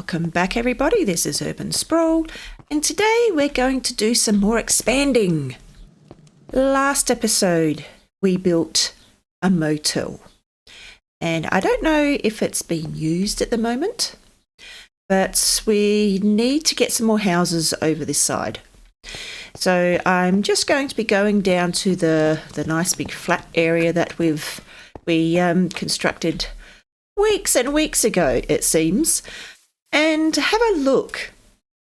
Welcome back, everybody. This is Urban Sprawl, and today we're going to do some more expanding. Last episode, we built a motel, and I don't know if it's being used at the moment, but we need to get some more houses over this side. So I'm just going to be going down to the nice big flat area that we constructed weeks and weeks ago, it seems, and have a look.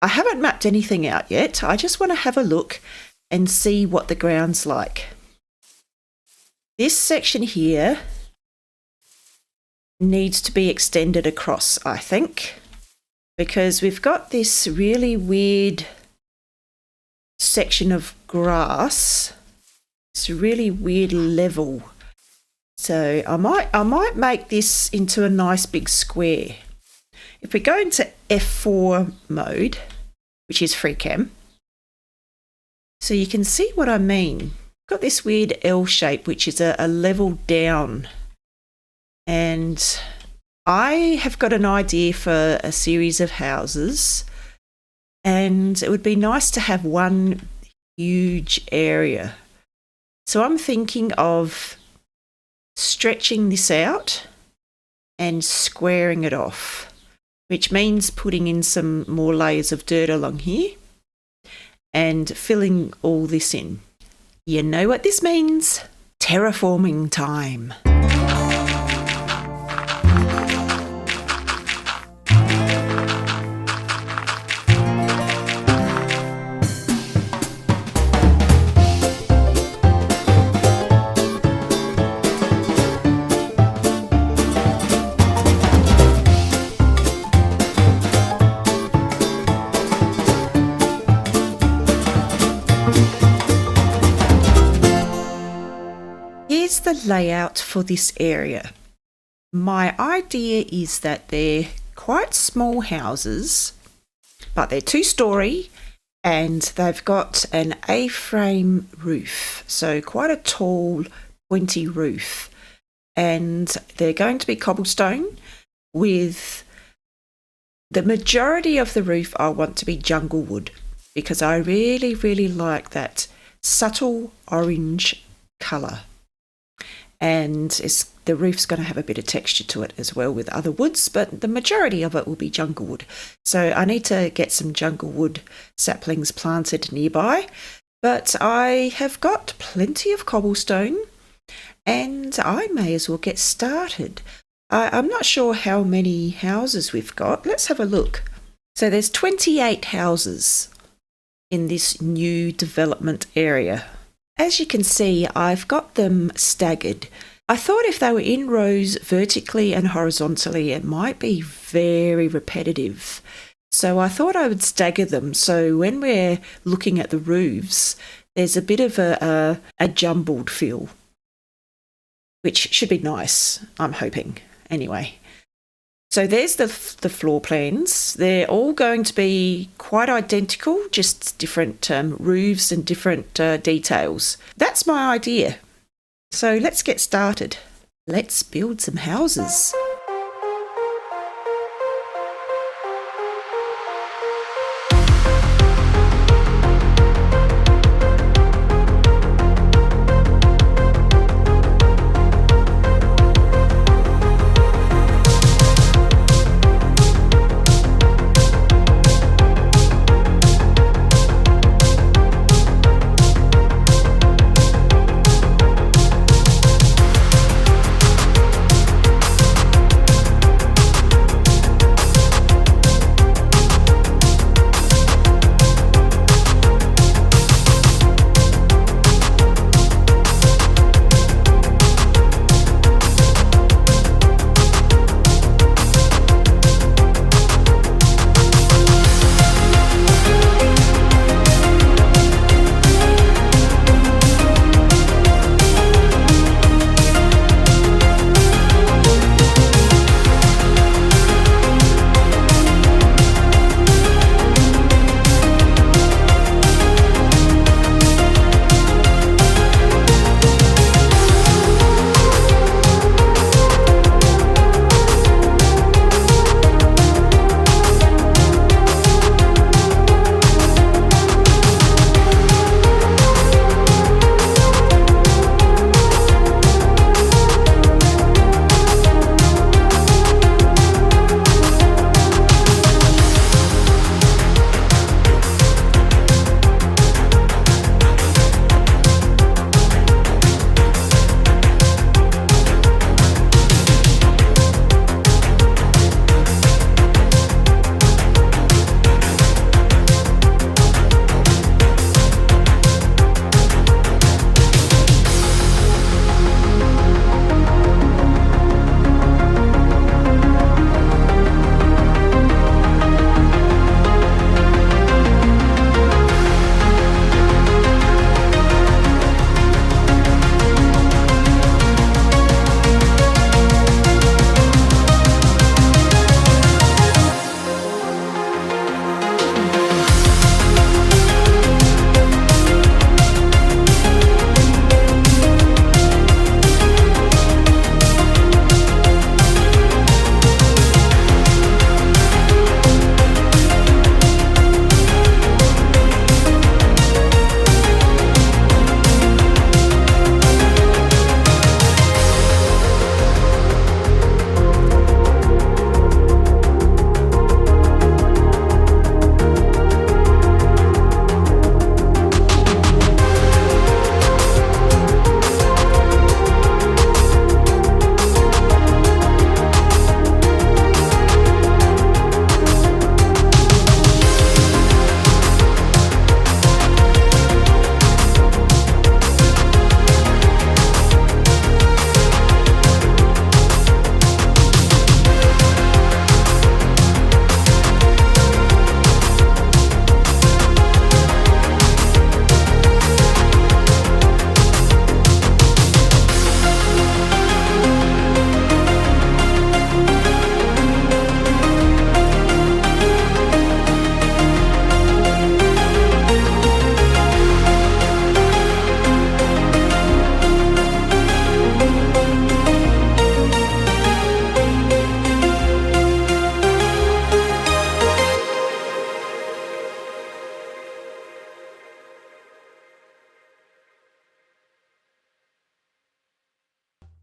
I haven't mapped anything out yet. I just want to have a look and see what the ground's like. This section here needs to be extended across, I think, because we've got this really weird section of grass. It's a really weird level. So I might make this into a nice big square. If we go into F4 mode, which is free cam, so you can see what I mean. Got this weird L shape, which is a level down. And I have got an idea for a series of houses, and it would be nice to have one huge area. So I'm thinking of stretching this out and squaring it off, which means putting in some more layers of dirt along here and filling all this in. You know what this means? Terraforming time. Here's the layout for this area. My idea is that they're quite small houses, but they're 2-storey and they've got an A-frame roof, so quite a tall, pointy roof. And they're going to be cobblestone with the majority of the roof I want to be jungle wood, because I really, really like that subtle orange colour. And the roof's going to have a bit of texture to it as well with other woods, but the majority of it will be jungle wood. So I need to get some jungle wood saplings planted nearby, but I have got plenty of cobblestone and I may as well get started. I'm not sure how many houses we've got. Let's have a look. So there's 28 houses in this new development area. As you can see, I've got them staggered. I thought if they were in rows vertically and horizontally, it might be very repetitive. So I thought I would stagger them. So when we're looking at the roofs, there's a bit of a jumbled feel, which should be nice, I'm hoping. Anyway, so there's the floor plans. They're all going to be quite identical, just different roofs and different details. That's my idea. So let's get started. Let's build some houses.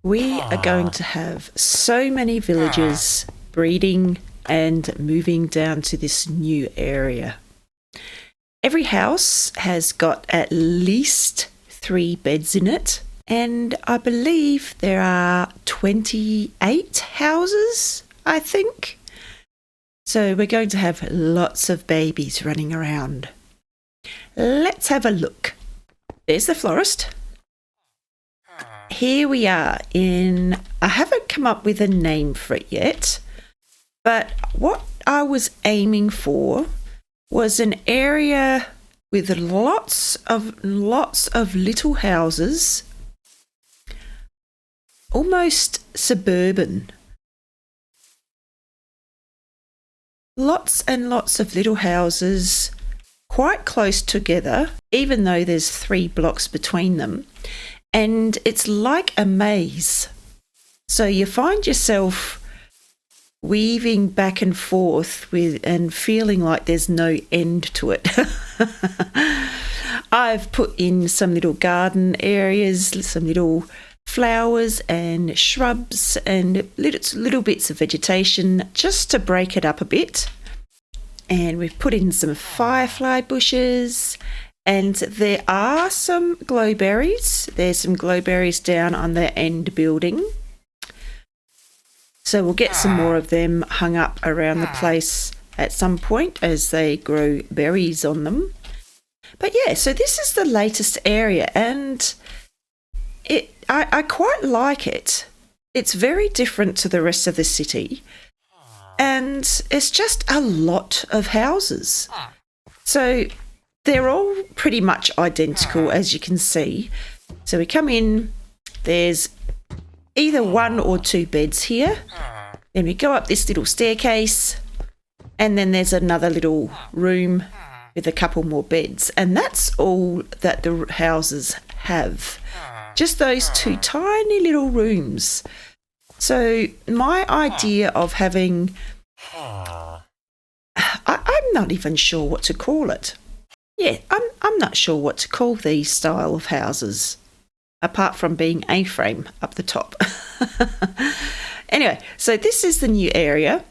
We are going to have so many villagers breeding and moving down to this new area. Every house has got at least 3 beds in it, and I believe there are 28 houses, I think. So we're going to have lots of babies running around. Let's have a look. There's the florist. Here we are I haven't come up with a name for it yet, but what I was aiming for was an area with lots of little houses, almost suburban. Lots and lots of little houses, quite close together, even though there's 3 blocks between them. And it's like a maze. So you find yourself weaving back and forth and feeling like there's no end to it. I've put in some little garden areas, some little flowers and shrubs and little bits of vegetation just to break it up a bit. And we've put in some firefly bushes, and there are some glowberries. There's some glowberries down on the end building. So we'll get some more of them hung up around the place at some point as they grow berries on them. But yeah, so this is the latest area, and I quite like it. It's very different to the rest of the city, and it's just a lot of houses. So they're all pretty much identical, as you can see. So we come in, there's either 1 or 2 beds here. Then we go up this little staircase, and then there's another little room with a couple more beds. And that's all that the houses have. Just those 2 tiny little rooms. So my idea of having... I'm not even sure what to call it. Yeah, I'm not sure what to call these style of houses, apart from being A-frame up the top. Anyway, so this is the new area.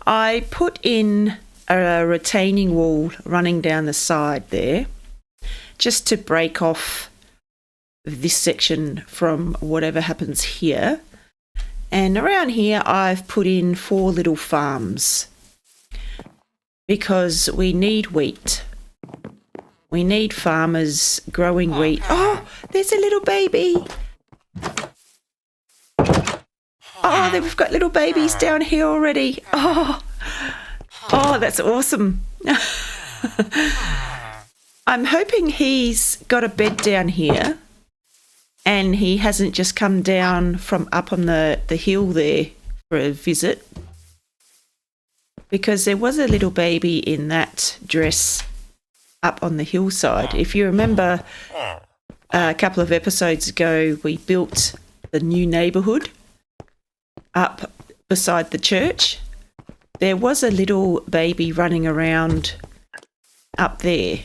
I put in a retaining wall running down the side there, just to break off this section from whatever happens here. And around here I've put in 4 little farms because we need wheat. We need farmers growing wheat. Oh, there's a little baby. Oh, we've got little babies down here already. Oh, that's awesome. I'm hoping he's got a bed down here and he hasn't just come down from up on the hill there for a visit, because there was a little baby in that dress up on the hillside. If you remember, a couple of episodes ago, we built the new neighbourhood up beside the church. There was a little baby running around up there.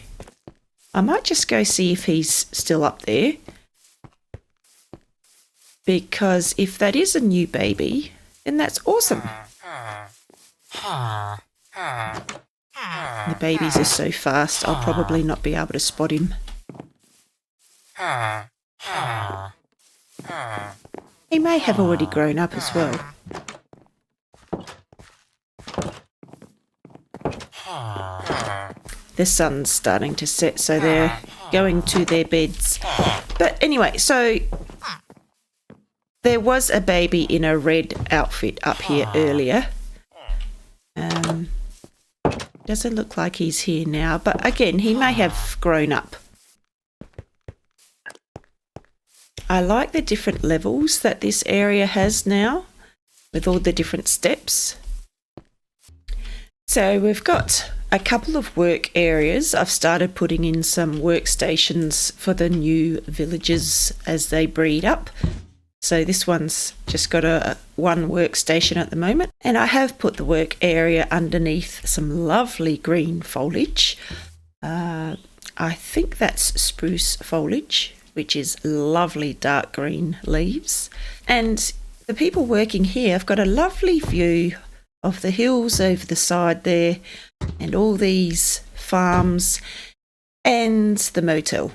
I might just go see if he's still up there, because if that is a new baby, then that's awesome. The babies are so fast, I'll probably not be able to spot him. He may have already grown up as well. The sun's starting to set, so they're going to their beds. But anyway, so there was a baby in a red outfit up here earlier. Doesn't look like he's here now, but again, he may have grown up. I like the different levels that this area has now, with all the different steps. So we've got a couple of work areas. I've started putting in some workstations for the new villagers as they breed up. So this one's just got one workstation at the moment. And I have put the work area underneath some lovely green foliage. I think that's spruce foliage, which is lovely dark green leaves. And the people working here have got a lovely view of the hills over the side there and all these farms and the motel.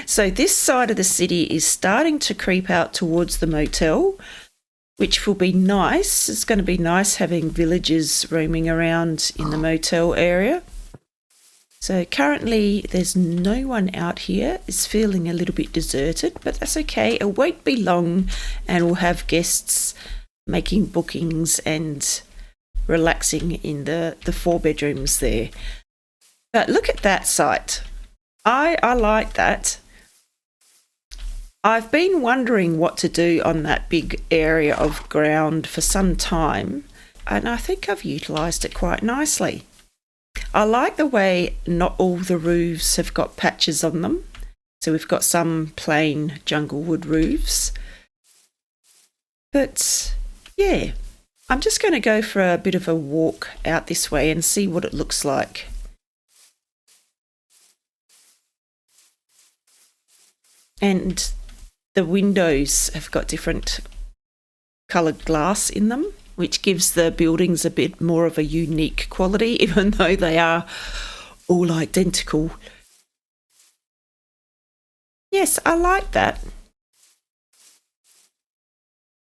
So this side of the city is starting to creep out towards the motel, which will be nice. It's going to be nice having villagers roaming around in the motel area. So currently there's no one out here. It's feeling a little bit deserted, but that's okay. It won't be long and we'll have guests making bookings and relaxing in the 4 bedrooms there. But look at that site. I like that. I've been wondering what to do on that big area of ground for some time, and I think I've utilised it quite nicely. I like the way not all the roofs have got patches on them. So we've got some plain jungle wood roofs. But yeah, I'm just going to go for a bit of a walk out this way and see what it looks like. And the windows have got different coloured glass in them, which gives the buildings a bit more of a unique quality, even though they are all identical. Yes, I like that.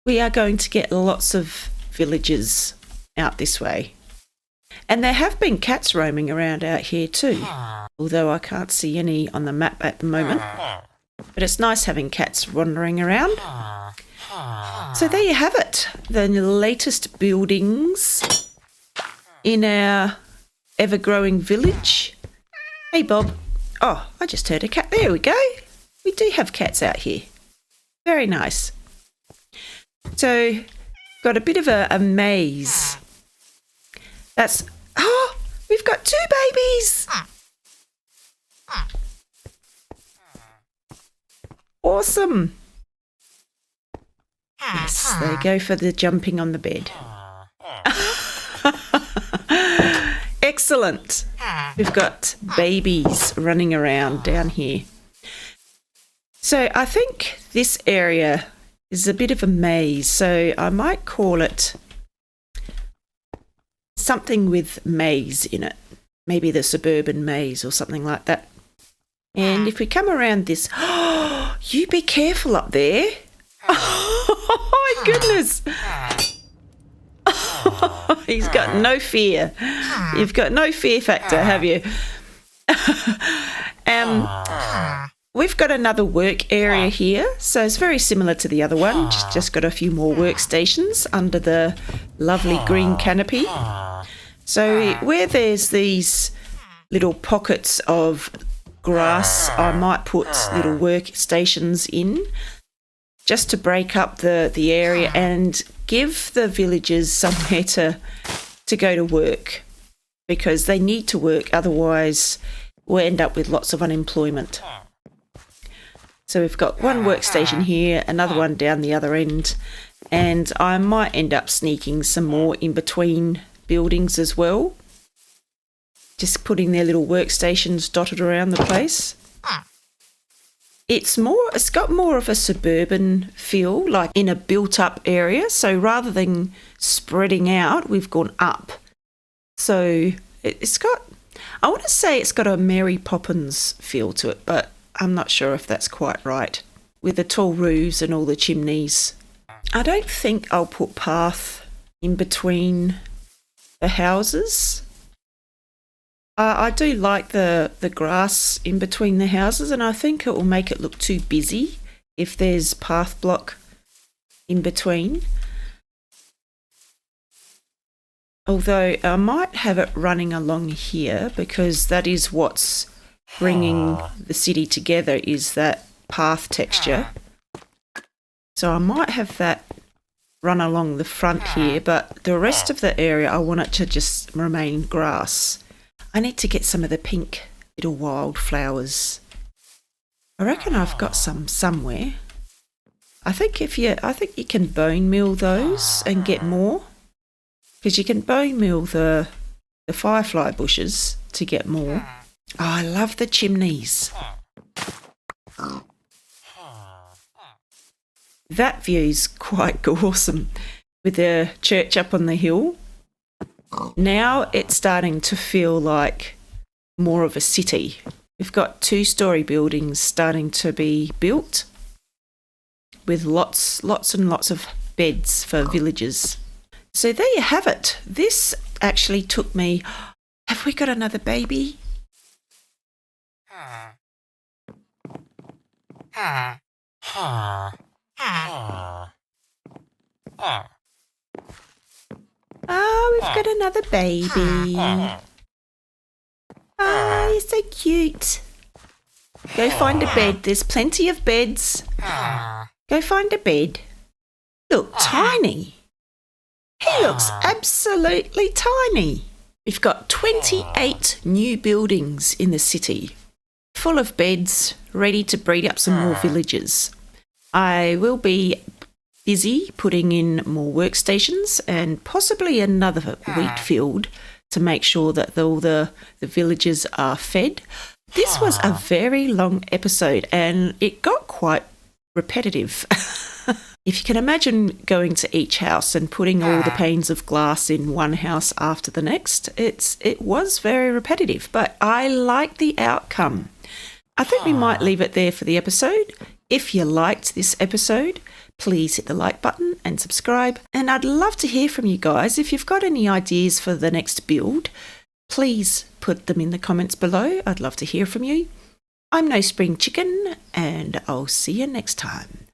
We are going to get lots of villagers out this way. And there have been cats roaming around out here too, although I can't see any on the map at the moment. But it's nice having cats wandering around. So there you have it, the latest buildings in our ever-growing village. Hey, Bob. Oh, I just heard a cat. There we go. We do have cats out here. Very nice. So, got a bit of a maze. We've got 2 babies. Awesome. Yes, they go for the jumping on the bed. Excellent. We've got babies running around down here. So I think this area is a bit of a maze, so I might call it something with maze in it. Maybe the Suburban maze or something like that. And if we come around this... Oh, you be careful up there. Oh, my goodness. Oh, he's got no fear. You've got no fear factor, have you? We've got another work area here. So it's very similar to the other one. Just got a few more workstations under the lovely green canopy. So where there's these little pockets of grass, I might put little workstations in just to break up the area and give the villagers somewhere to go to work, because they need to work, otherwise we'll end up with lots of unemployment. So we've got one workstation here, another one down the other end, and I might end up sneaking some more in between buildings as well. Just putting their little workstations dotted around the place. It's got more of a suburban feel, like in a built-up area. So rather than spreading out, we've gone up. So I want to say it's got a Mary Poppins feel to it, but I'm not sure if that's quite right, with the tall roofs and all the chimneys. I don't think I'll put path in between the houses. I do like the grass in between the houses, and I think it will make it look too busy if there's path block in between. Although I might have it running along here, because that is what's bringing the city together, is that path texture. So I might have that run along the front here, but the rest of the area I want it to just remain grass. I need to get some of the pink little wildflowers. I reckon I've got some somewhere. I think you can bone meal those and get more, because you can bone meal the firefly bushes to get more. Oh, I love the chimneys. that view's quite awesome with the church up on the hill. Now it's starting to feel like more of a city. We've got 2-story buildings starting to be built with lots and lots of beds for villagers. So there you have it. This actually took me... Have we got another baby? Oh, we've got another baby. Oh, you're so cute. Go find a bed. There's plenty of beds. Go find a bed. Look, tiny. He looks absolutely tiny. We've got 28 new buildings in the city, full of beds, ready to breed up some more villagers. I will be busy putting in more workstations and possibly another wheat field to make sure that all the villagers are fed. This was a very long episode and it got quite repetitive. If you can imagine going to each house and putting all the panes of glass in one house after the next, it was very repetitive, but I like the outcome. I think we might leave it there for the episode. If you liked this episode, please hit the like button and subscribe. And I'd love to hear from you guys. If you've got any ideas for the next build, please put them in the comments below. I'd love to hear from you. I'm No Spring Chicken, and I'll see you next time.